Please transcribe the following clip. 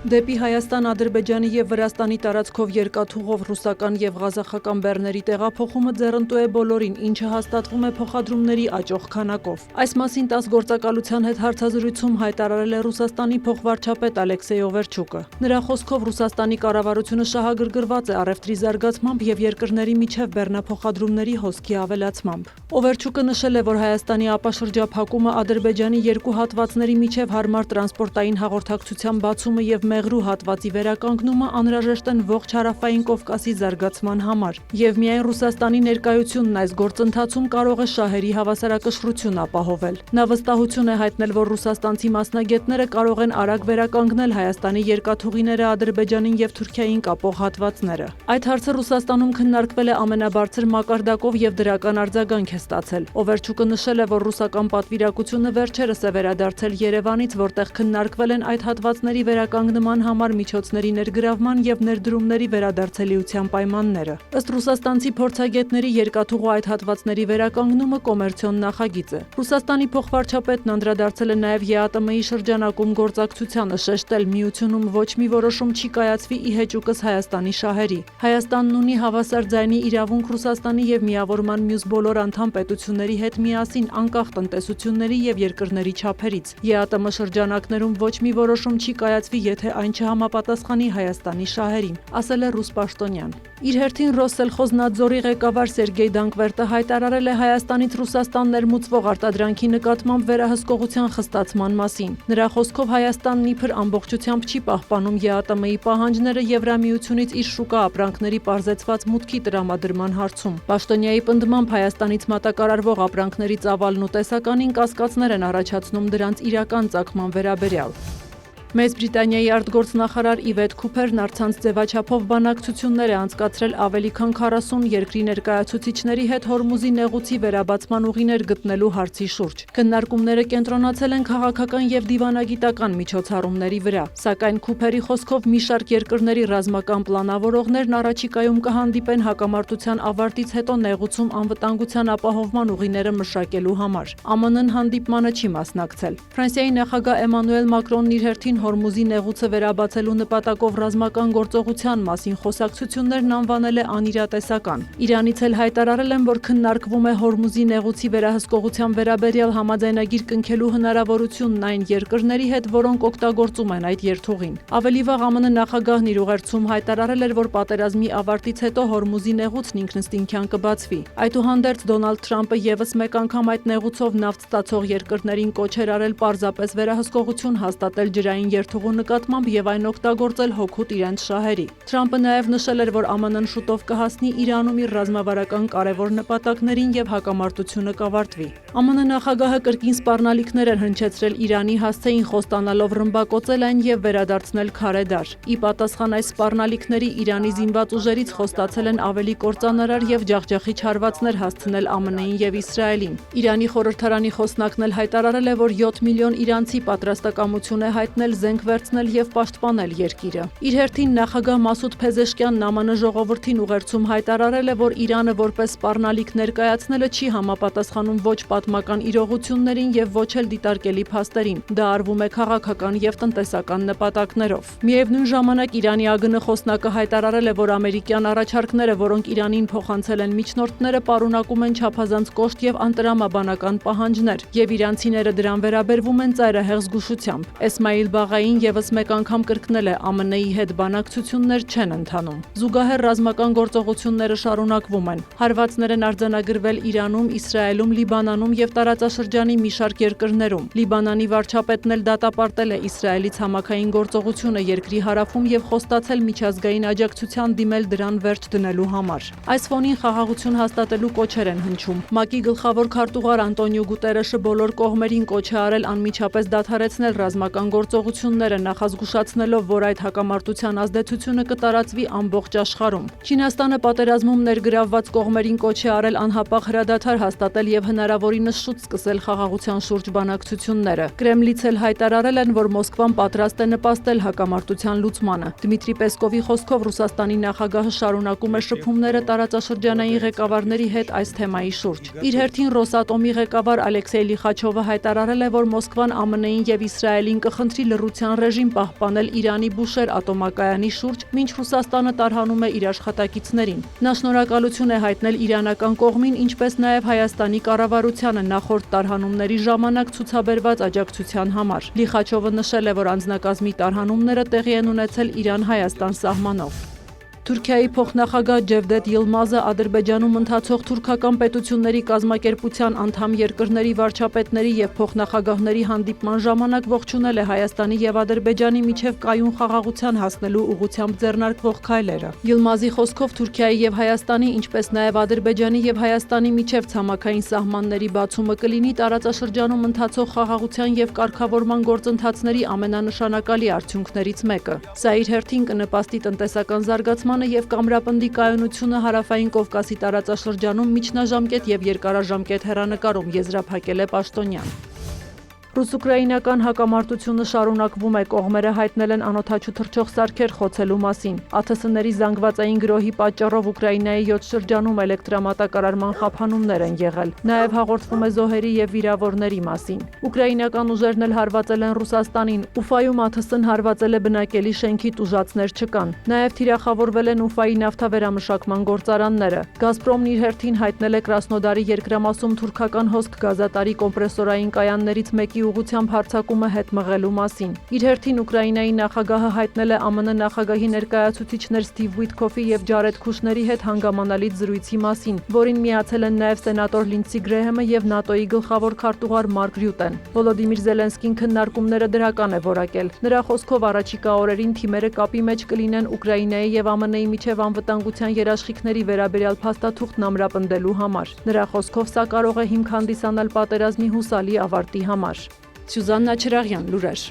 Դեպի Հայաստան, Ադրբեջանի և Վրաստանի տարածքով երկաթուղով ռուսական և ղազախական բեռների տեղափոխումը ձեռնտու է բոլորին, ինչը հաստատվում է փոխադրումների աճող քանակով։ Այս մասին ՏԱՍՍ գործակալության հետ հարցազրույցում հայտարարել է Ռուսաստանի փոխվարչապետ Ալեքսեյ Օվերչուկը։ Նրա խոսքով Ռուսաստանի կառավարությունը շահագրգռված է առևտրի զարգացմամբ և երկրների միջև բեռնափոխադրումների հոսքի ավելացմամբ։ Օվերչուկը նշել է, որ Հայաստանի ապաշրջափակումը, Ադրբեջանի երկու հատվածների միջև հարմար տրանսպորտային հաղորդակցության բացումը և Մեղրու հատվածի վերականգնումը անհրաժեշտ են ողջ Հարավային Կովկասի զարգացման համար, և միայն Ռուսաստանի ներկայությունն այս գործընթացում կարող է շահերի հավասարակշռություն ապահովել։ Նա վստահություն է հայտնել, որ ռուսաստանցի մասնագետները կարող են արագ վերականգնել Հայաստանի երկաթուղիները Ադրբեջանին և Թուրքիային կապող հատվածները։ Այդ հարցը Ռուսաստանում քննարկվել է ամենաբարձր մակարդակով և դրական արձագանք է ստացել։ Օվերչուկը նշել է, որ ռուսական պատվիրակությունը վերջերս է վերադարձել Երևանից, որտեղ քննարկվել են այդ հատվածների վերականգնման համար միջոցների ներգրավման և ներդրումների վերադարձելիության պայմանները։ Ըստ ռուսաստանցի փորձագետների, երկաթուղու այդ հատվածների վերականգնումը կոմերցիոն նախագիծ է։ Ռուսաստանի փոխվարչապետն անդրադարձել է նաև ԵԱՏՄ-ի շրջանակում գործակցությանը, շեշտել՝ միությունում ոչ մի որոշում չի կայացվի ի հեճուկս Հայաստանի շահերի։ Հայաստանն ունի հավասար ձայնի իրավունք Ռուսաստանի և միավորման մյուս բոլոր անդամ պետությունների հետ միասին, անկախ տնտեսությունների և երկրների չափերից։ ԵԱՏՄ շրջանակներում ոչ մի որոշում չի կայացվի, եթե այն չհամապատասխանի Հայաստանի շահերին, ասել է ռուս պաշտոնյան։ Իր հերթին Ռոսսելխոզնադզորի ղեկավար Սերգեյ Դանկվերտը հայտարարել է Հայաստանից Ռուսաստան ներմուծվող արտադրանքի նկատմամբ վերահսկողության խստացման մասին։ Նրա խոսքով Հայաստանն իբր ամբողջությամբ չի պահպանում ԵԱՏՄ-ի պահանջները Եվրամիությունից իր շուկա ապրանքների պարզեցված մուտքի տրամադրման հարցում։ Պաշտոնյայի պնդմամբ Հայաստանից մատակարարվող ապրանքների ծավալն ու տեսականին կասկածներ են առաջացնում դրանց իրական ծագման վերաբերյալ։ Մեծ Բրիտանիայի արտգործնախարար Իվետ Քուփերն առցանց ձևաչափով բանակցություններ է անցկացրել ավելի քան 40 երկրի ներկայացուցիչների հետ Հորմուզի նեղուցի վերաբացման ուղիներ գտնելու հարցի շուրջ։ Քննարկումները կենտրոնացել են քաղաքական և դիվանագիտական միջոցառումների վրա, սակայն Քուփերի խոսքով մի շարք երկրների ռազմական պլանավորողներն առաջիկայում կհանդիպեն հակամարտության ավարտից հետո նեղուցում անվտանգության ապահովման ուղիները մշակելու համար։ ԱՄՆ-ն հանդիպմանը չի մասնակցել։ Ֆրանսիայի նախագահ Էմանուել Մակրոնն իր հերթին Հորմուզի նեղուցը վերաբացելու նպատակով ռազմական գործողության մասին խոսակցություններն անվանել է անիրատեսական։ Իրանից էլ հայտարարել են, որ քննարկվում է Հորմուզի նեղուցի վերահսկողության վերաբերյալ համաձայնագիր կնքելու հնարավորությունն այն երկրների հետ, որոնք օգտագործում են այդ երթուղին։ Ավելի վաղ ԱՄՆ նախագահն իր ուղերձում հայտարարել էր, որ պատերազմի ավարտից հետո Հորմուզի նեղուցն ինքնըստինքյան կբացվի։ Այդուհանդերձ Դոնալդ Թրամփը ևս մեկ անգամ այդ նեղուցով նավթ ստացող երկրներին կոչ էր արել պարզապես վերահսկողություն հաստատել ջրային երթուղու նկատմամբ և այն օգտագործել հօգուտ իրենց շահերի։ Թրամփը նաև նշել էր, որ ԱՄՆ-ն շուտով կհասնի Իրանում իր ռազմավարական կարևոր նպատակներին և հակամարտությունը կավարտվի։ ԱՄՆ նախագահը կրկին սպառնալիքներ էր հնչեցրել Իրանի հասցեին, խոստանալով ռմբակոծել այն և վերադարձնել քարե դար։ Ի պատասխան այս սպառնալիքների Իրանի զինված ուժերից խոստացել են ավելի կործանարար և ջախջախիչ հարվածներ հասցնել ԱՄՆ-ին և Իսրայելին։ Իրանի խորհրդարանի խոսնակն էլ հայտարարել է, որ 7 միլիոն իրանցի պատրաստակամություն է հայտնել զենք վերցնել և պաշտպանել երկիրը։ Իր հերթին նախագահ Մասուդ Փեզեշքյանն ԱՄՆ ժողովրդին ուղերձում հայտարարել է, որ Իրանը որպես սպառնալիք ներկայացնելը չի համապատասխանում ոչ պատմական իրողություններին և ոչ էլ դիտարկելի փաստերին։ Դա արվում է քաղաքական և տնտեսական նպատակներով։ Միևնույն ժամանակ Իրանի ԱԳՆ խոսնակը հայտարարել է, որ ամերիկյան առաջարկները, որոնք Իրանին փոխանցել են միջնորդները, պարունակում են չափազանց կոշտ և անտրամաբանական պահանջներ, և իրանցիները դրան վերաբերվում են ծայրահեղ զգուշությամբ։ Էսմայիլ Բաղային ևս մեկ անգամ կրկնել է ԱՄՆ-ի հետ բանակցություններ չեն ընթանում։ Զուգահեռ ռազմական գործողությունները շարունակվում են։ Հարվածներ են արձանագրվել Իրանում, Իսրայելում, Լիբանանում և տարածաշրջանի մի շարք երկրներում։ Լիբանանի վարչապետն էլ դատապարտել է Իսրայելից համակային գործողությունը երկրի հարավում և խոստացել միջազգային աջակցության դիմել դրան վերջ դնելու համար։ Այս ֆոնին խաղաղություն հաստատելու կոչեր են հնչում։ ՄԱԿ-ի գլխավոր քարտուղար Անտոնիո Գուտերեշը բոլոր կողմերին կոչ է արել անմիջապես դադարեցնել ռազմական գործողությունները, նախազգուշացնելով, որ այդ հակամարտության ազդեցությունը կտարածվի ամբողջ աշխարհում։ Չինաստանը պատերազմում ներգրավված կողմերին կոչ է արել անհապաղ հրադադար հաստատել և հնարավորինս շուտ սկսել խաղաղության շուրջ բանակցությունները։ Կրեմլից էլ հայտարարել են, որ Մոսկվան պատրաստ է նպաստել հակամարտության լուծմանը։ Դմիտրի Պեսկովի խոսքով Ռուսաստանի նախագահը շարունակում է շփումները տարածաշրջանային ղեկավարների հետ այս թեմայի շուրջ։ Իր հերթին Ռոսատոմի ղեկավար Ալեքսեյ Լիխաչովը հայտարարել է, որ Մոսկվան ԱՄՆ-ին և Իսրայելին կխնդրի լռության ռեժիմ պահպանել Իրանի Բուշեր ատոմակայանի շուրջ, մինչ Ռուսաստանը տարհանում է իր աշխատակիցներին։ Նա շնորհակալություն է հայտնել իրանական կողմին, ինչպես նաև Հայաստանի կառավարությանը նախորդ տարհանումների ժամանակ ցուցաբերված աջակցության համար։ Լիխաչովը նշել է, որ անձնակազմի տարհանումները տեղի են ունեցել Իրան-Հայաստան սահմանով։ Թուրքիայի փոխնախագահ Ջևդետ Յիլմազը Ադրբեջանում ընթացող թուրքական պետությունների կազմակերպության անդամ երկրների վարչապետների եւ փոխնախագահների հանդիպման ժամանակ ողջունել է Հայաստանի եւ Ադրբեջանի միջև կայուն խաղաղության հասնելու ուղղությամբ ձեռնարկվող քայլերը։ Յիլմազի խոսքով Թուրքիայի եւ Հայաստանի, ինչպես նաեւ Ադրբեջանի եւ Հայաստանի միջև ցամաքային սահմանների բացումը կլինի տարածաշրջանում ընթացող խաղաղության եւ կարգավորման գործընթացների ամենանշանակալի արդյունքներից մեկը։ Սա իր հերթին կնպաստի տնտեսական զարգացման եւ կամրապնդի կայունությունը Հարավային Կովկասի տարածաշրջանում միջնաժամկետ եւ երկարաժամկետ հեռանկարում, եզրափակել է պաշտոնյան։ Ռուս-ուկրաինական հակամարտությունը շարունակվում է, կողմերը հայտնել են անօդաչու թռչող սարքեր խոցելու մասին։ ԱԹՍ-ների զանգվածային գրոհի պատճառով Ուկրաինայի 7 շրջանում էլեկտրամատակարարման խափանումներ են եղել։ Նաև հաղորդվում է զոհերի եւ վիրավորների մասին։ Ուկրաինական ուժերն էլ հարվածել են Ռուսաստանին։ Ուֆայում ԱԹՍ-ն հարվածել է բնակելի շենքի, տուժածներ չկան։ Նաև թիրախավորվել են Ուֆայի նավթավերամշակման գործարանները։ Գազպրոմն իր հերթին հայտնել է Կրասնոդարի երկրամասում թուրքական հոսք գազատարի կոմպրեսորային կայաններից մեկի ուղղությամբ հարձակումը հետ մղելու մասին։ Իր հերթին Ուկրաինայի նախագահը հայտնել է ԱՄՆ նախագահի ներկայացուցիչներ Սթիվ Ուիթքոֆի եւ Ջարեդ Քուշների հետ հանգամանալից զրույցի մասին, որին միացել են նաեւ սենատոր Լինդսի Գրեհեմը եւ ՆԱՏՕ-ի գլխավոր քարտուղար Մարկ Ռյուտեն։ Վոլոդիմիր Զելենսկին քննարկումները դրական է որակել։ Նրա խոսքով առաջիկա օրերին թիմերը կապի մեջ կլինեն Ուկրաինայի եւ ԱՄՆ-ի միջև անվտանգության երաշխիքների վերաբերյալ փաստաթուղթն ամրապնդելու համար։ Նրա խոսքով սա կարող է հիմք հանդիսանալ պատերազմի հուսալի ավարտի համար։ Սյուզաննա Չրաղյան, լուրեր։